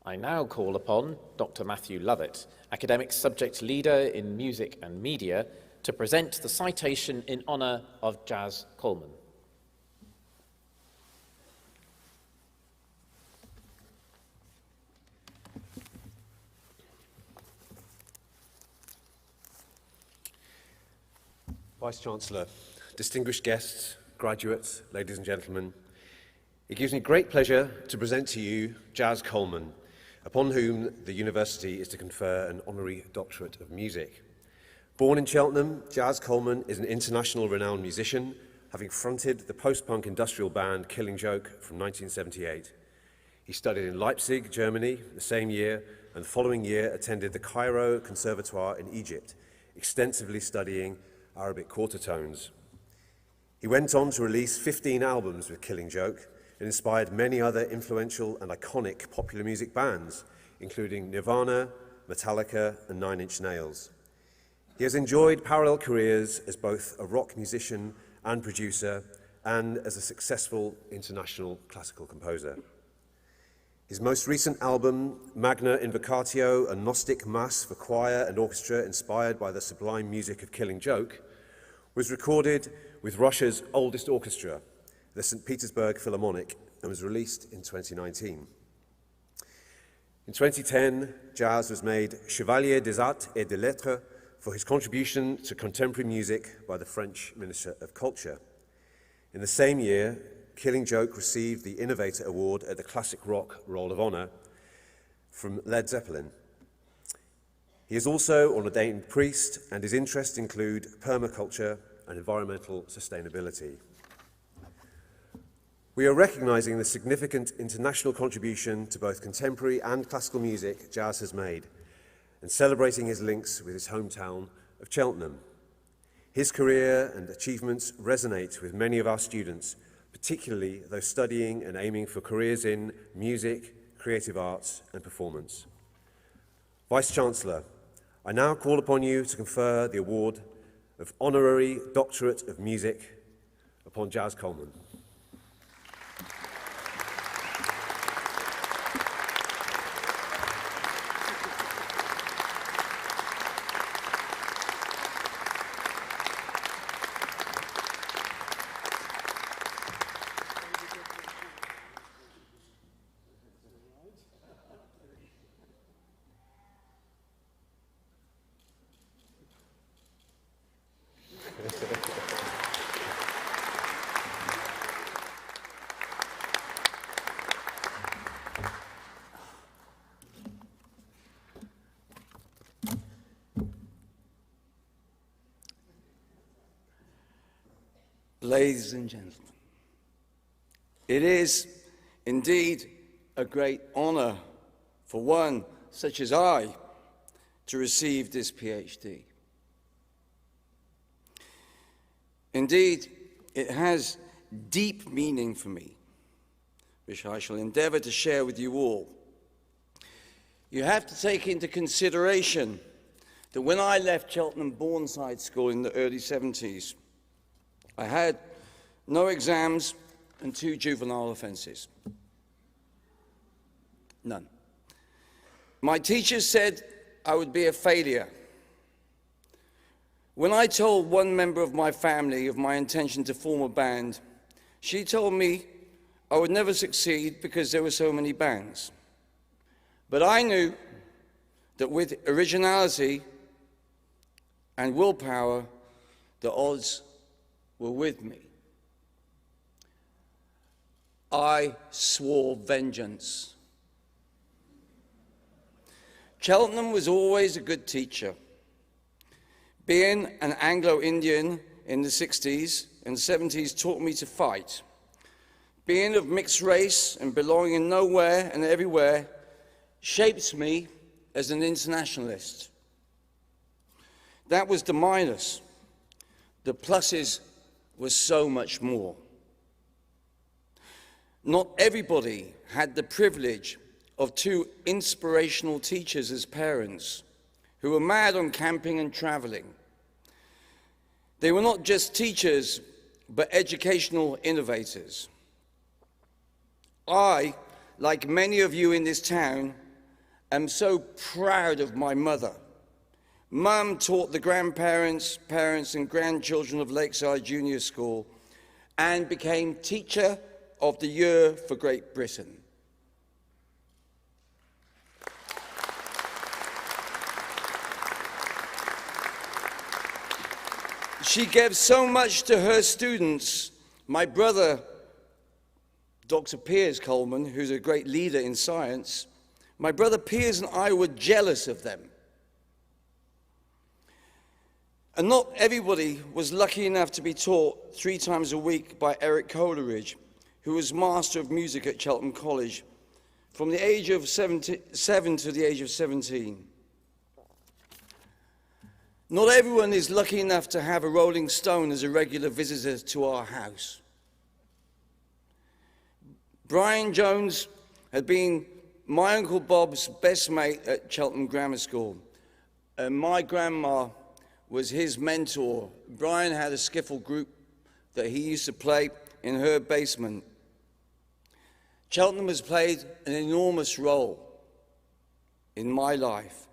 I now call upon Dr. Matthew Lovett, Academic Subject Leader in Music and Media, to present the citation in honour of Jaz Coleman. Vice-Chancellor, distinguished guests, graduates, ladies and gentlemen, it gives me great pleasure to present to you Jaz Coleman, upon whom the University is to confer an Honorary Doctorate of Music. Born in Cheltenham, Jaz Coleman is an international renowned musician, having fronted the post-punk industrial band Killing Joke from 1978. He studied in Leipzig, Germany, the same year, and the following year attended the Cairo Conservatoire in Egypt, extensively studying Arabic quarter tones. He went on to release 15 albums with Killing Joke and inspired many other influential and iconic popular music bands, including Nirvana, Metallica, and Nine Inch Nails. He has enjoyed parallel careers as both a rock musician and producer, and as a successful international classical composer. His most recent album, Magna Invocatio, a Gnostic Mass for choir and orchestra inspired by the sublime music of Killing Joke, was recorded with Russia's oldest orchestra, the St. Petersburg Philharmonic, and was released in 2019. In 2010, Jaz was made Chevalier des Arts et des Lettres for his contribution to contemporary music by the French Minister of Culture. In the same year, Killing Joke received the Innovator Award at the Classic Rock Roll of Honour from Led Zeppelin. He is also an ordained priest, and his interests include permaculture and environmental sustainability. We are recognising the significant international contribution to both contemporary and classical music Jaz has made, and celebrating his links with his hometown of Cheltenham. His career and achievements resonate with many of our students, particularly those studying and aiming for careers in music, creative arts and performance. Vice-Chancellor, I now call upon you to confer the award of Honorary Doctorate of Music upon Jaz Coleman. Ladies and gentlemen, it is indeed a great honour for one such as I to receive this PhD. Indeed, it has deep meaning for me, which I shall endeavour to share with you all. You have to take into consideration that when I left Cheltenham Bourneside School in the early 70s, I had no exams and 2 juvenile offences. None. My teachers said I would be a failure. When I told one member of my family of my intention to form a band, she told me I would never succeed because there were so many bands. But I knew that with originality and willpower, the odds were with me. I swore vengeance. Cheltenham was always a good teacher. Being an Anglo-Indian in the 60s and 70s taught me to fight. Being of mixed race and belonging nowhere and everywhere shaped me as an internationalist. That was the minus. The pluses was so much more. Not everybody had the privilege of 2 inspirational teachers as parents who were mad on camping and traveling. They were not just teachers, but educational innovators. I, like many of you in this town, am so proud of my mother. Mum taught the grandparents, parents and grandchildren of Lakeside Junior School and became Teacher of the Year for Great Britain. She gave so much to her students. My brother, Dr. Piers Coleman, who's a great leader in science, my brother Piers and I were jealous of them. And not everybody was lucky enough to be taught 3 times a week by Eric Coleridge, who was Master of Music at Cheltenham College from the age of 7 to the age of 17. Not everyone is lucky enough to have a Rolling Stone as a regular visitor to our house. Brian Jones had been my Uncle Bob's best mate at Cheltenham Grammar School, and my grandma was his mentor. Brian had a skiffle group that he used to play in her basement. Cheltenham has played an enormous role in my life.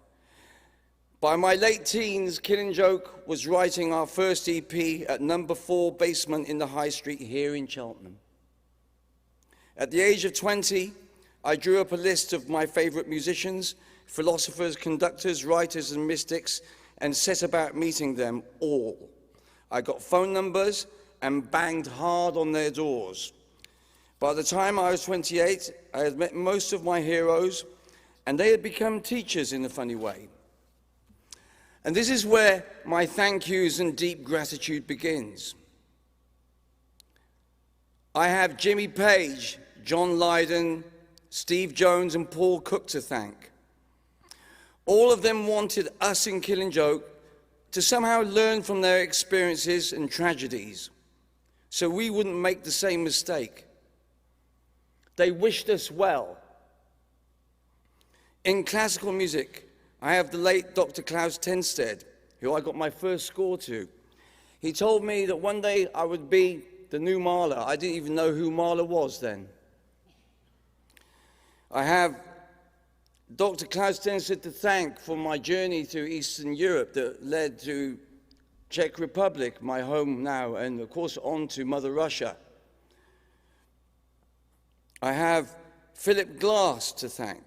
By my late teens, Killing Joke was writing our first EP at number 4 Basement in the High Street here in Cheltenham. At the age of 20, I drew up a list of my favourite musicians, philosophers, conductors, writers and mystics, and set about meeting them all. I got phone numbers and banged hard on their doors. By the time I was 28, I had met most of my heroes, and they had become teachers in a funny way. And this is where my thank yous and deep gratitude begins. I have Jimmy Page, John Lydon, Steve Jones and Paul Cook to thank. All of them wanted us in Killing Joke to somehow learn from their experiences and tragedies so we wouldn't make the same mistake. They wished us well. In classical music, I have the late Dr. Klaus Tenstedt, who I got my first score to. He told me that one day I would be the new Mahler. I didn't even know who Mahler was then. I have Dr. Klaus Tenstedt to thank for my journey through Eastern Europe that led to Czech Republic, my home now, and of course on to Mother Russia. I have Philip Glass to thank.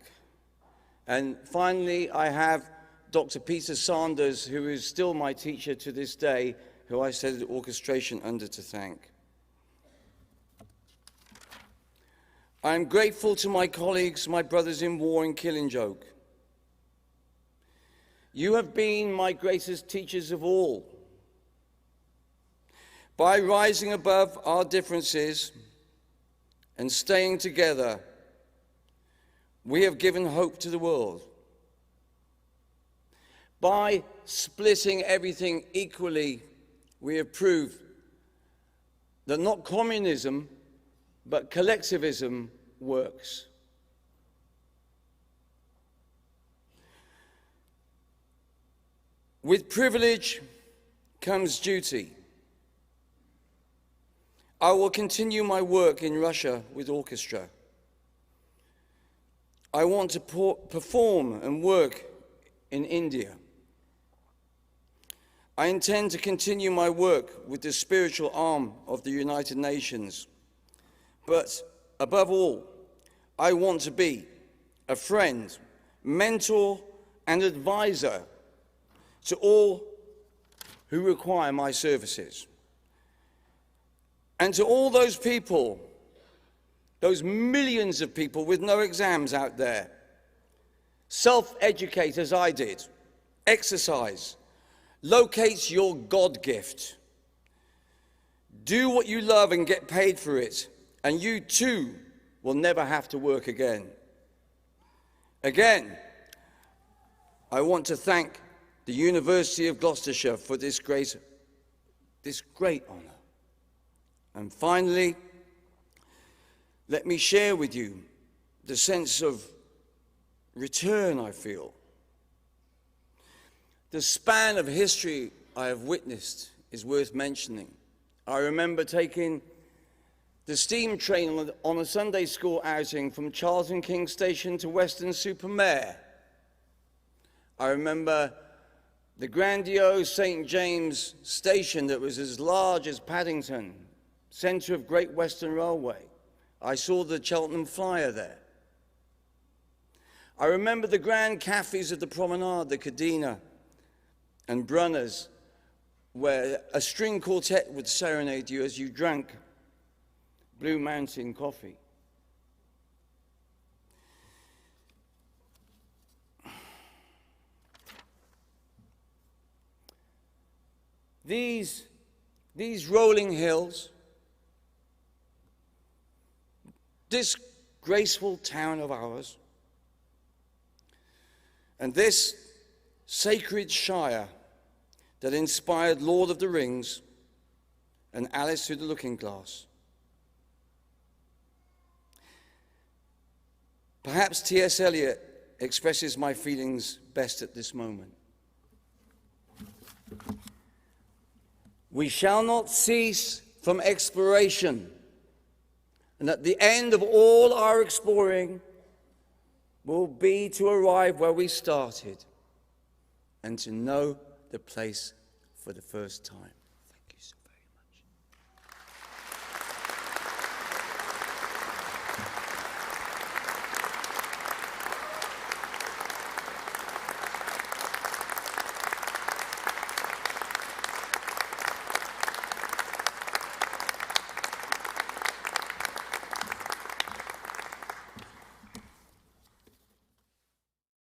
And finally, I have Dr. Peter Sanders, who is still my teacher to this day, who I studied orchestration under, to thank. I am grateful to my colleagues, my brothers in war in Killing Joke. You have been my greatest teachers of all. By rising above our differences and staying together, we have given hope to the world. By splitting everything equally, we have proved that not communism, but collectivism works. With privilege comes duty. I will continue my work in Russia with orchestra. I want to perform and work in India. I intend to continue my work with the spiritual arm of the United Nations. But above all, I want to be a friend, mentor, and advisor to all who require my services. And to all those people, those millions of people with no exams out there, self-educate as I did, exercise, locate your God gift, do what you love and get paid for it, and you too will never have to work again. Again, I want to thank the University of Gloucestershire for this great honor. And finally, let me share with you the sense of return I feel. The span of history I have witnessed is worth mentioning. I remember taking the steam train on a Sunday school outing from Charlton King Station to Weston-super-Mare. I remember the grandiose St. James station that was as large as Paddington, centre of Great Western Railway. I saw the Cheltenham Flyer there. I remember the grand cafes of the promenade, the Cadena and Brunner's, where a string quartet would serenade you as you drank Blue Mountain coffee. These rolling hills, this graceful town of ours, and this sacred shire that inspired Lord of the Rings and Alice Through the Looking Glass. Perhaps T.S. Eliot expresses my feelings best at this moment. We shall not cease from exploration, and at the end of all our exploring will be to arrive where we started and to know the place for the first time.